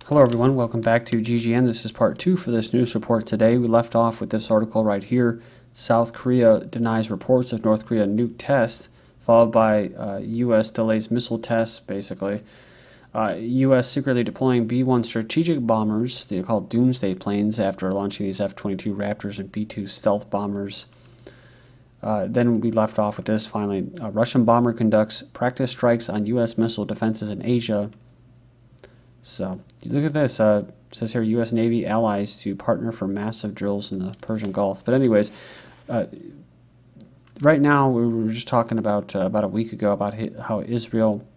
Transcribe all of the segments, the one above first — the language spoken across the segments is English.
Hello everyone, welcome back to GGN. This is part 2 for this news report today. We left off with this article right here. South Korea denies reports of North Korea nuke test, followed by U.S. delays missile tests, basically. U.S. secretly deploying B-1 strategic bombers, they're called Doomsday planes, after launching these F-22 Raptors and B-2 stealth bombers. Then we left off with this finally. A Russian bomber conducts practice strikes on U.S. missile defenses in Asia. So, look at this. It says here, U.S. Navy allies to partner for massive drills in the Persian Gulf. But anyways, right now we were just talking about a week ago about how Israel,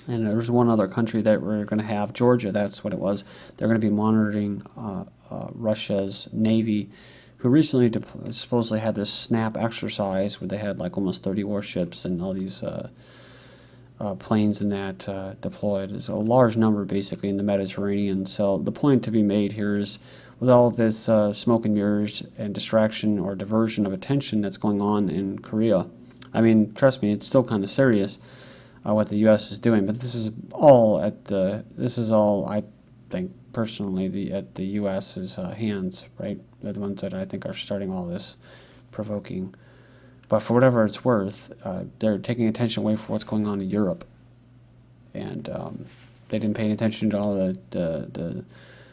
and there's one other country that we're going to have, Georgia, that's what it was. They're going to be monitoring Russia's Navy, who recently supposedly had this SNAP exercise where they had like almost 30 warships and all these planes and that deployed. It's a large number basically in the Mediterranean. So the point to be made here is, with all of this smoke and mirrors and distraction or diversion of attention that's going on in Korea, I mean, trust me, it's still kind of serious what the U.S. is doing. But this is all I think personally at the U.S.'s hands, right? They're the ones that I think are starting all this provoking. But for whatever it's worth, they're taking attention away from what's going on in Europe. And they didn't pay attention to all the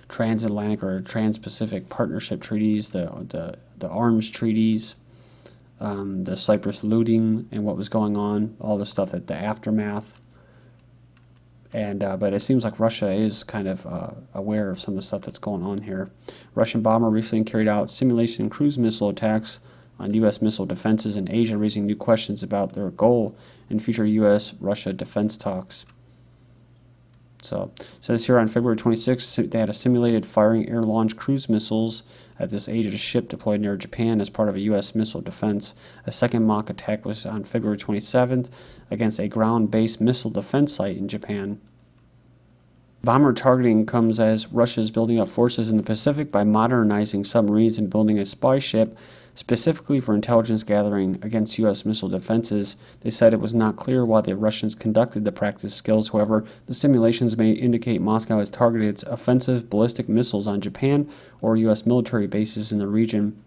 transatlantic or trans-Pacific partnership treaties, the arms treaties, the Cyprus looting and what was going on, all the stuff the aftermath. And but it seems like Russia is kind of aware of some of the stuff that's going on here. Russian bomber recently carried out simulation cruise missile attacks on U.S. missile defenses in Asia, raising new questions about their goal in future U.S.-Russia defense talks. So it says here on February 26th, they had a simulated firing air-launched cruise missiles at this Aegis ship deployed near Japan as part of a U.S. missile defense. A second mock attack was on February 27th against a ground-based missile defense site in Japan. Bomber targeting comes as Russia is building up forces in the Pacific by modernizing submarines and building a spy ship specifically for intelligence gathering against U.S. missile defenses. They said it was not clear why the Russians conducted the practice skills. However, the simulations may indicate Moscow has targeted its offensive ballistic missiles on Japan or U.S. military bases in the region.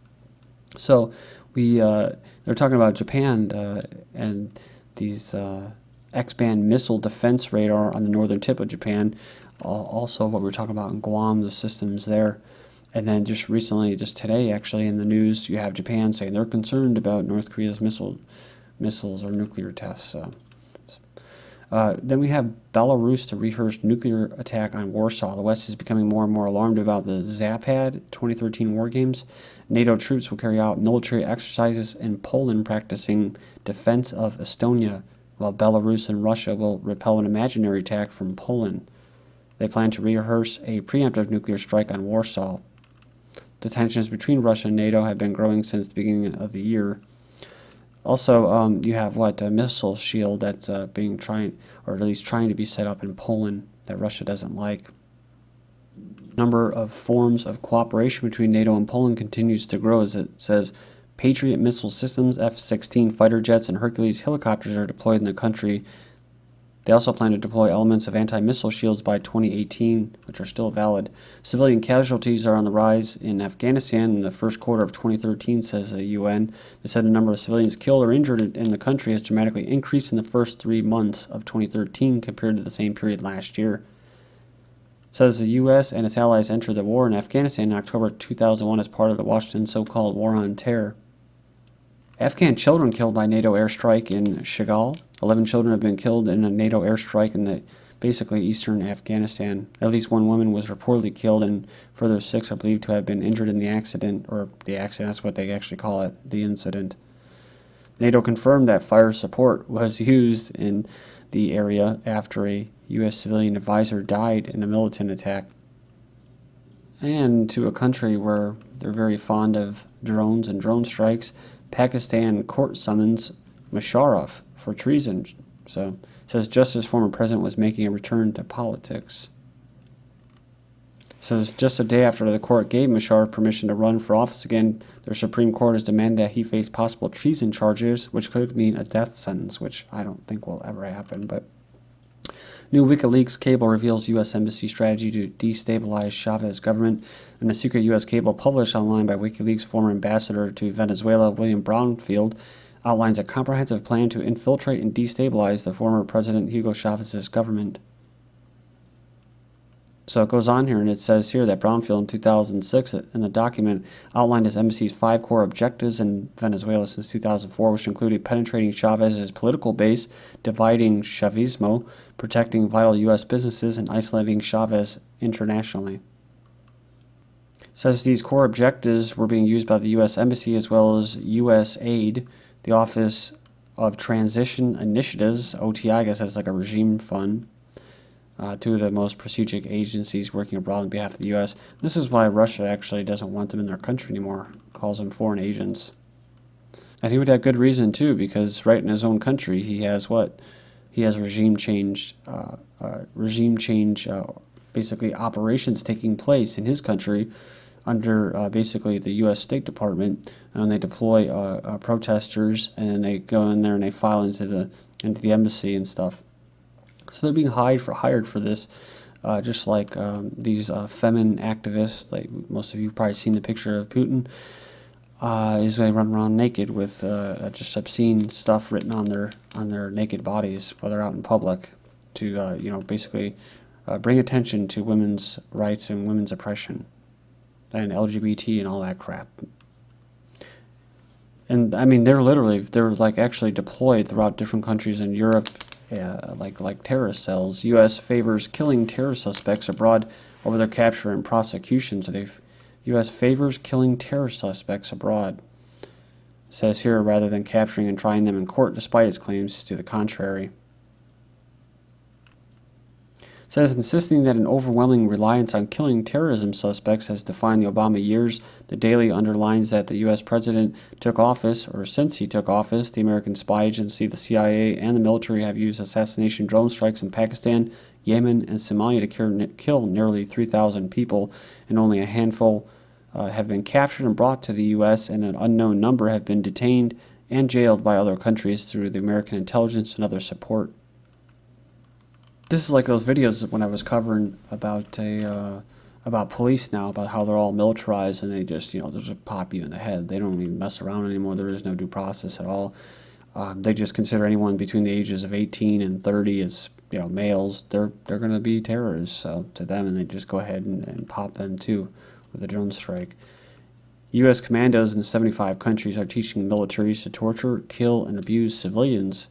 So they're talking about Japan and these X-band missile defense radar on the northern tip of Japan. Also what we're talking about in Guam, the systems there. And then just recently, just today actually, in the news, you have Japan saying they're concerned about North Korea's missiles or nuclear tests. Then we have Belarus to rehearse nuclear attack on Warsaw. The West is becoming more and more alarmed about the Zapad 2013 war games. NATO troops will carry out military exercises in Poland practicing defense of Estonia, while Belarus and Russia will repel an imaginary attack from Poland. They plan to rehearse a preemptive nuclear strike on Warsaw. The tensions between Russia and NATO have been growing since the beginning of the year. Also, you have a missile shield that's trying to be set up in Poland that Russia doesn't like. Number of forms of cooperation between NATO and Poland continues to grow, as it says Patriot missile systems, F-16 fighter jets, and Hercules helicopters are deployed in the country. They also plan to deploy elements of anti-missile shields by 2018, which are still valid. Civilian casualties are on the rise in Afghanistan in the first quarter of 2013, says the UN. They said the number of civilians killed or injured in the country has dramatically increased in the first 3 months of 2013 compared to the same period last year. It says the U.S. and its allies entered the war in Afghanistan in October 2001 as part of the Washington so-called War on Terror. Afghan children killed by NATO airstrike in Shigal. 11 children have been killed in a NATO airstrike in basically eastern Afghanistan. At least 1 woman was reportedly killed, and further 6 are believed to have been injured in the accident, that's what they actually call it, the incident. NATO confirmed that fire support was used in the area after a U.S. civilian advisor died in a militant attack. And to a country where they're very fond of drones and drone strikes, Pakistan court summons Musharraf for treason. So it says just as former president was making a return to politics. So it's just a day after the court gave Musharraf permission to run for office again, their Supreme Court has demanded that he face possible treason charges, which could mean a death sentence, which I don't think will ever happen. But New WikiLeaks cable reveals U.S. Embassy strategy to destabilize Chavez government. In a secret U.S. cable published online by WikiLeaks, former ambassador to Venezuela, William Brownfield, outlines a comprehensive plan to infiltrate and destabilize the former President Hugo Chavez's government. So it goes on here, and it says here that Brownfield in 2006 in the document outlined his embassy's 5 core objectives in Venezuela since 2004, which included penetrating Chavez's political base, dividing Chavismo, protecting vital U.S. businesses, and isolating Chavez internationally. It says these core objectives were being used by the U.S. Embassy as well as U.S. Aid, the Office of Transition Initiatives, OTI, I guess that's like a regime fund, 2 of the most prestigious agencies working abroad on behalf of the U.S. This is why Russia actually doesn't want them in their country anymore, calls them foreign agents. And he would have good reason, too, because right in his own country, he has what? He has regime change, basically operations taking place in his country under basically the U.S. State Department, and they deploy protesters, and they go in there and they file into the embassy and stuff. So they're being hired for this, just like these feminine activists. Like most of you have probably seen the picture of Putin. Is they run around naked with just obscene stuff written on their naked bodies while they're out in public, to basically bring attention to women's rights and women's oppression, and LGBT and all that crap. And I mean, they're like actually deployed throughout different countries in Europe. Like terrorist cells. U.S. favors killing terror suspects abroad over their capture and prosecution. So U.S. favors killing terror suspects abroad. It says here, rather than capturing and trying them in court, despite its claims to the contrary. It says insisting that an overwhelming reliance on killing terrorism suspects has defined the Obama years. The Daily underlines that the U.S. president took office, or since he took office, the American spy agency, the CIA, and the military have used assassination drone strikes in Pakistan, Yemen, and Somalia to kill nearly 3,000 people, and only a handful have been captured and brought to the U.S., and an unknown number have been detained and jailed by other countries through the American intelligence and other support. This is like those videos when I was covering about police now, about how they're all militarized and they just, they just pop you in the head. They don't even mess around anymore. There is no due process at all. They just consider anyone between the ages of 18 and 30 as, males. They're going to be terrorists to them, and they just go ahead and pop them too with a drone strike. U.S. Commandos in 75 countries are teaching militaries to torture, kill, and abuse civilians,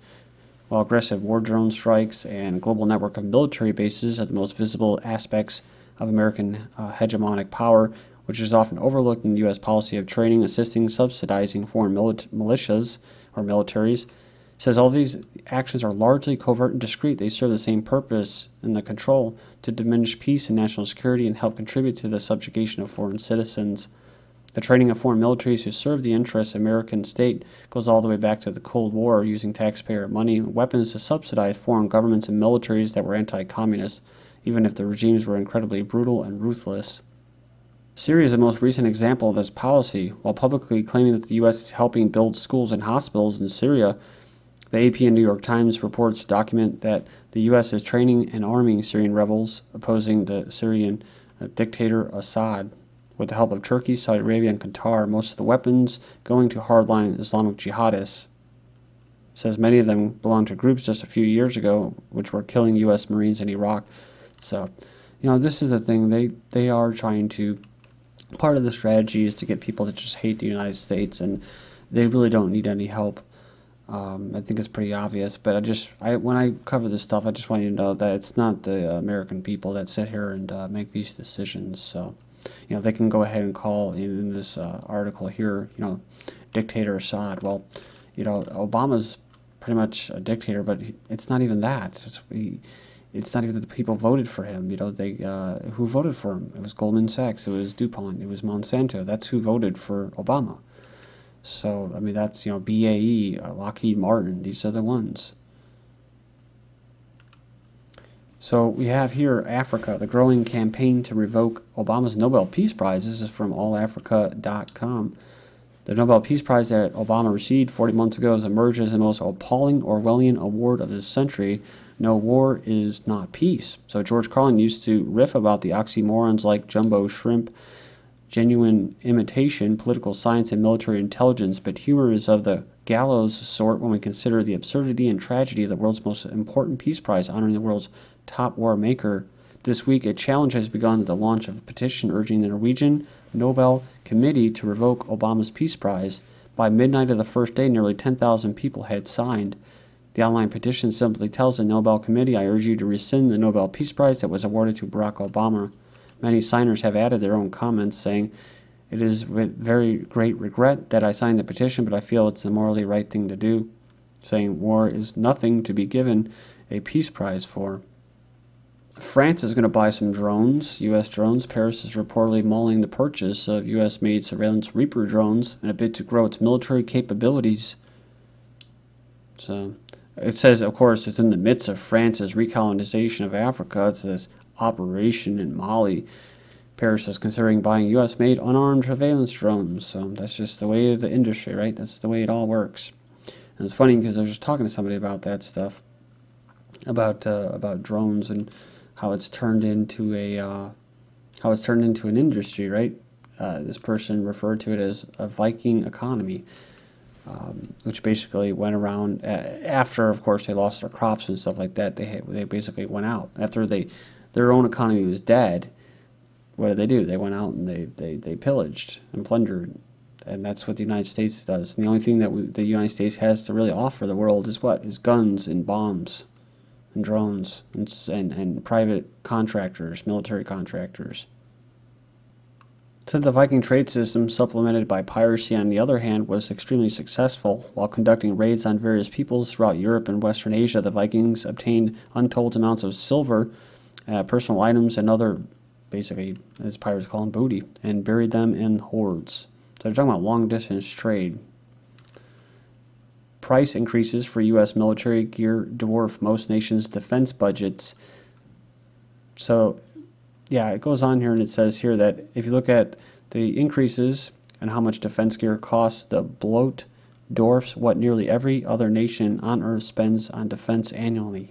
while aggressive war drone strikes and a global network of military bases are the most visible aspects of American hegemonic power, which is often overlooked in the U.S. policy of training, assisting, subsidizing foreign militias or militaries. It says all these actions are largely covert and discreet. They serve the same purpose in the control to diminish peace and national security and help contribute to the subjugation of foreign citizens. The training of foreign militaries who serve the interests of the American state goes all the way back to the Cold War, using taxpayer money and weapons to subsidize foreign governments and militaries that were anti-communist, even if the regimes were incredibly brutal and ruthless. Syria is the most recent example of this policy. While publicly claiming that the U.S. is helping build schools and hospitals in Syria, the AP and New York Times reports document that the U.S. is training and arming Syrian rebels opposing the Syrian dictator Assad. With the help of Turkey, Saudi Arabia, and Qatar, most of the weapons going to hardline Islamic jihadists. It says many of them belonged to groups just a few years ago, which were killing U.S. Marines in Iraq. So, this is the thing. They are trying to, part of the strategy is to get people to just hate the United States, and they really don't need any help. I think it's pretty obvious, but when I cover this stuff, I just want you to know that it's not the American people that sit here and make these decisions. So, they can go ahead and call in this article here, dictator Assad. Well, Obama's pretty much a dictator, but it's not even that. It's not even that the people voted for him. Who voted for him? It was Goldman Sachs. It was DuPont. It was Monsanto. That's who voted for Obama. So, I mean, that's, BAE, Lockheed Martin. These are the ones. So we have here Africa, the growing campaign to revoke Obama's Nobel Peace Prize. This is from allafrica.com. The Nobel Peace Prize that Obama received 40 months ago has emerged as the most appalling Orwellian award of this century, No, war is not peace. So George Carlin used to riff about the oxymorons like jumbo shrimp, genuine imitation, political science, and military intelligence, but humor is of the gallows sort when we consider the absurdity and tragedy of the world's most important peace prize, honoring the world's top war maker. This week, a challenge has begun with the launch of a petition urging the Norwegian Nobel Committee to revoke Obama's Peace Prize. By midnight of the first day, nearly 10,000 people had signed. The online petition simply tells the Nobel Committee, I urge you to rescind the Nobel Peace Prize that was awarded to Barack Obama. Many signers have added their own comments, saying, it is with very great regret that I signed the petition, but I feel it's the morally right thing to do, saying war is nothing to be given a peace prize for. France is going to buy some drones, U.S. drones. Paris is reportedly mulling the purchase of U.S.-made surveillance Reaper drones in a bid to grow its military capabilities. So it says, of course, it's in the midst of France's recolonization of Africa. It's this operation in Mali. Paris is considering buying U.S.-made unarmed surveillance drones. So that's just the way of the industry, right? That's the way it all works. And it's funny because I was just talking to somebody about that stuff, about drones and how it's turned into an industry, right? This person referred to it as a Viking economy, which basically went around after, of course, they lost their crops and stuff like that. They basically went out after their own economy was dead. What did they do? They went out and they pillaged and plundered, and that's what the United States does. And the only thing that the United States has to really offer the world is what? Is guns and bombs and drones and private contractors, military contractors. So the Viking trade system, supplemented by piracy on the other hand, was extremely successful. While conducting raids on various peoples throughout Europe and Western Asia, the Vikings obtained untold amounts of silver, personal items, and other, basically, as pirates call them, booty, and buried them in hoards. So they're talking about long-distance trade. Price increases for U.S. military gear dwarf most nations' defense budgets. So, yeah, it goes on here and it says here that if you look at the increases and how much defense gear costs, the bloat dwarfs what nearly every other nation on Earth spends on defense annually.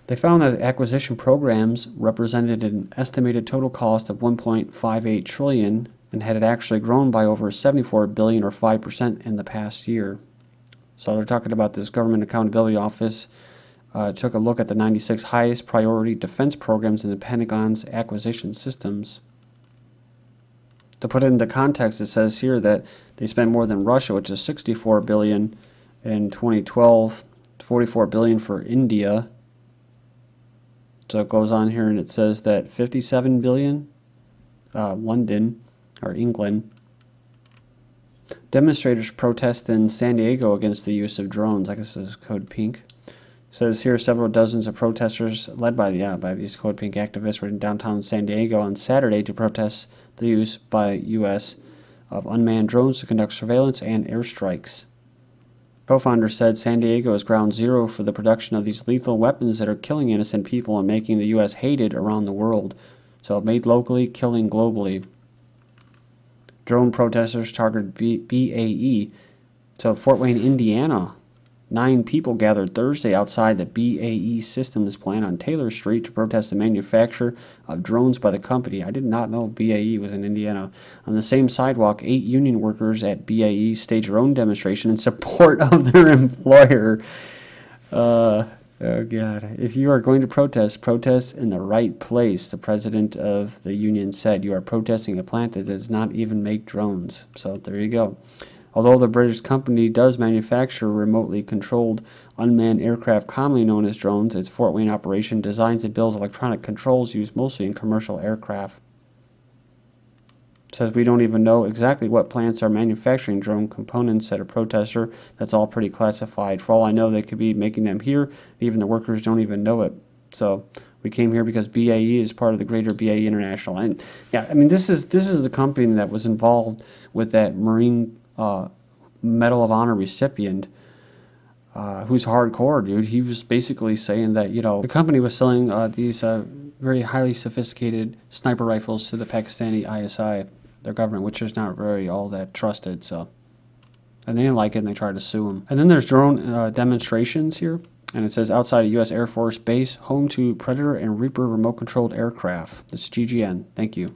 They found that acquisition programs represented an estimated total cost of $1.58 trillion and had it actually grown by over $74 billion or 5% in the past year. So they're talking about this Government Accountability Office took a look at the 96 highest priority defense programs in the Pentagon's acquisition systems. To put it into context, it says here that they spent more than Russia, which is $64 billion in 2012, $44 billion for India. So it goes on here and it says that $57 billion, London or England. Demonstrators protest in San Diego against the use of drones. I guess this is Code Pink. It says here several dozens of protesters led by these Code Pink activists were in downtown San Diego on Saturday to protest the use by U.S. of unmanned drones to conduct surveillance and airstrikes. Co-founder said San Diego is ground zero for the production of these lethal weapons that are killing innocent people and making the U.S. hated around the world. So made locally, killing globally. Drone protesters targeted BAE. So Fort Wayne, Indiana, 9 people gathered Thursday outside the BAE Systems plant on Taylor Street to protest the manufacture of drones by the company. I did not know BAE was in Indiana. On the same sidewalk, 8 union workers at BAE staged their own demonstration in support of their employer. Oh, God. If you are going to protest, protest in the right place, the president of the union said. You are protesting a plant that does not even make drones. So there you go. Although the British company does manufacture remotely controlled unmanned aircraft commonly known as drones, its Fort Wayne operation designs and builds electronic controls used mostly in commercial aircraft. It says we don't even know exactly what plants are manufacturing drone components, said a protester. That's all pretty classified. For all I know, they could be making them here. Even the workers don't even know it. So we came here because BAE is part of the greater BAE International. And yeah, I mean, this is the company that was involved with that Marine Medal of Honor recipient who's hardcore, dude. He was basically saying that, you know, the company was selling these very highly sophisticated sniper rifles to the Pakistani ISI, their government, which is not very all that trusted. So, and they didn't like it and they tried to sue him. And then there's drone demonstrations here. And it says outside a U.S. Air Force base, home to Predator and Reaper remote-controlled aircraft. That's GGN. Thank you.